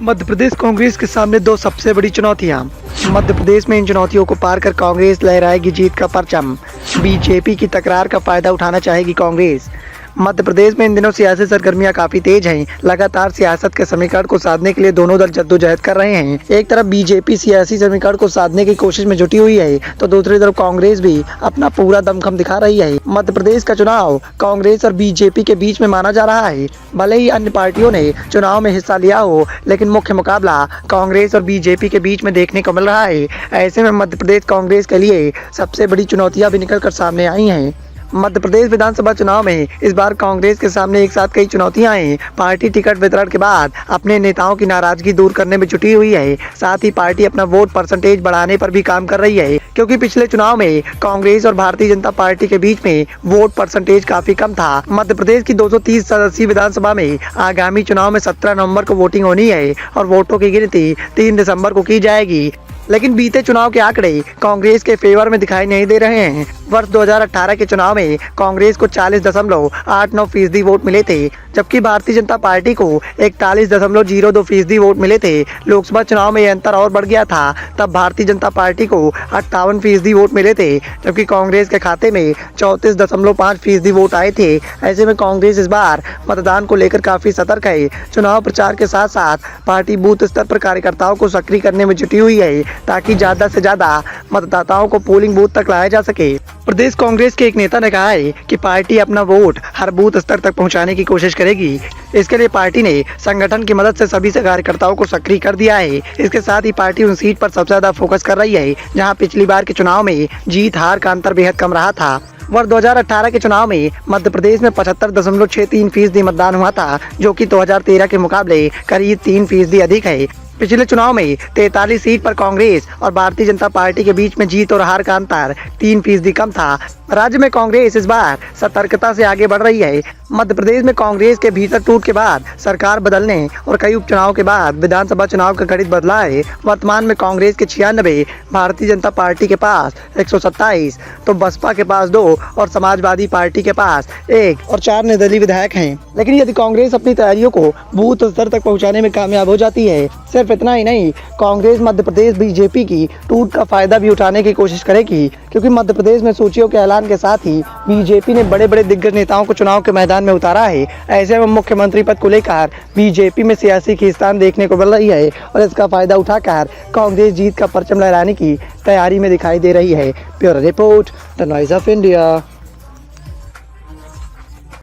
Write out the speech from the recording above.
मध्य प्रदेश कांग्रेस के सामने दो सबसे बड़ी चुनौतियां। मध्य प्रदेश में इन चुनौतियों को पार कर कांग्रेस लहराएगी जीत का परचम। बीजेपी की तकरार का फायदा उठाना चाहेगी कांग्रेस। मध्य प्रदेश में इन दिनों सियासी सरगर्मियां काफी तेज हैं। लगातार सियासत के समीकरण को साधने के लिए दोनों दल जद्दोजहद कर रहे हैं। एक तरफ बीजेपी सियासी समीकरण को साधने की कोशिश में जुटी हुई है, तो दूसरी तरफ कांग्रेस भी अपना पूरा दमखम दिखा रही है। मध्य प्रदेश का चुनाव कांग्रेस और बीजेपी के बीच में माना जा रहा है। भले ही अन्य पार्टियों ने चुनाव में हिस्सा लिया हो, लेकिन मुख्य मुकाबला कांग्रेस और बीजेपी के बीच में देखने को मिल रहा है। ऐसे में मध्य प्रदेश कांग्रेस के लिए सबसे बड़ी चुनौतियां भी निकल कर सामने आई हैं। मध्य प्रदेश विधानसभा चुनाव में इस बार कांग्रेस के सामने एक साथ कई चुनौतियां हैं। पार्टी टिकट वितरण के बाद अपने नेताओं की नाराजगी दूर करने में जुटी हुई है। साथ ही पार्टी अपना वोट परसेंटेज बढ़ाने पर भी काम कर रही है, क्योंकि पिछले चुनाव में कांग्रेस और भारतीय जनता पार्टी के बीच में वोट परसेंटेज काफी कम था। मध्य प्रदेश की 230 सदस्यीय विधानसभा में आगामी चुनाव में 17 नवम्बर को वोटिंग होनी है और वोटों की गिनती 3 दिसंबर को की जाएगी। लेकिन बीते चुनाव के आंकड़े कांग्रेस के फेवर में दिखाई नहीं दे रहे हैं। वर्ष 2018 के चुनाव में कांग्रेस को 40.89% वोट मिले थे, जबकि भारतीय जनता पार्टी को 41.02% वोट मिले थे। लोकसभा चुनाव में यह अंतर और बढ़ गया था। तब भारतीय जनता पार्टी को 58% वोट मिले थे, जबकि कांग्रेस के खाते में 34.5% वोट आए थे। ऐसे में कांग्रेस इस बार मतदान को लेकर काफी सतर्क है। चुनाव प्रचार के साथ साथ पार्टी बूथ स्तर पर कार्यकर्ताओं को सक्रिय करने में जुटी हुई है, ताकि ज्यादा से ज्यादा मतदाताओं को पोलिंग बूथ तक लाया जा सके। प्रदेश कांग्रेस के एक नेता ने कहा है कि पार्टी अपना वोट हर बूथ स्तर तक पहुंचाने की कोशिश करेगी। इसके लिए पार्टी ने संगठन की मदद से सभी कार्यकर्ताओं को सक्रिय कर दिया है। इसके साथ ही पार्टी उन सीट पर सबसे ज्यादा फोकस कर रही है जहां पिछली बार के चुनाव में जीत हार का अंतर बेहद कम रहा था। वर्ष 2018 के चुनाव में मध्य प्रदेश में 75.63% मतदान हुआ था, जो कि 2013 के मुकाबले करीब 3% अधिक है। पिछले चुनाव में 43 सीट पर कांग्रेस और भारतीय जनता पार्टी के बीच में जीत और हार का अंतर 3% कम था। राज्य में कांग्रेस इस बार सतर्कता से आगे बढ़ रही है। मध्य प्रदेश में कांग्रेस के भीतर टूट के बाद सरकार बदलने और कई उपचुनाव के बाद विधानसभा चुनाव का गणित बदला है। वर्तमान में कांग्रेस के 96, भारतीय जनता पार्टी के पास 127, तो बसपा के पास 2 और समाजवादी पार्टी के पास 1 और 4 निर्दलीय विधायक हैं। लेकिन यदि कांग्रेस अपनी तैयारियों को बूथ स्तर तक पहुँचाने में कामयाब हो जाती है, सिर्फ इतना ही नहीं, कांग्रेस मध्य प्रदेश बीजेपी की टूट का फायदा भी उठाने की कोशिश करेगी, क्योंकि मध्य प्रदेश में सूचियों के ऐलान के साथ ही बीजेपी ने बड़े बड़े दिग्गज नेताओं को चुनाव के मैदान में उतारा है। ऐसे में मुख्यमंत्री पद को लेकर बीजेपी में सियासी खींचतान देखने को मिल रही है और इसका फायदा उठाकर कांग्रेस जीत का परचम लहराने की तैयारी में दिखाई दे रही है। Bureau report, the noise of India.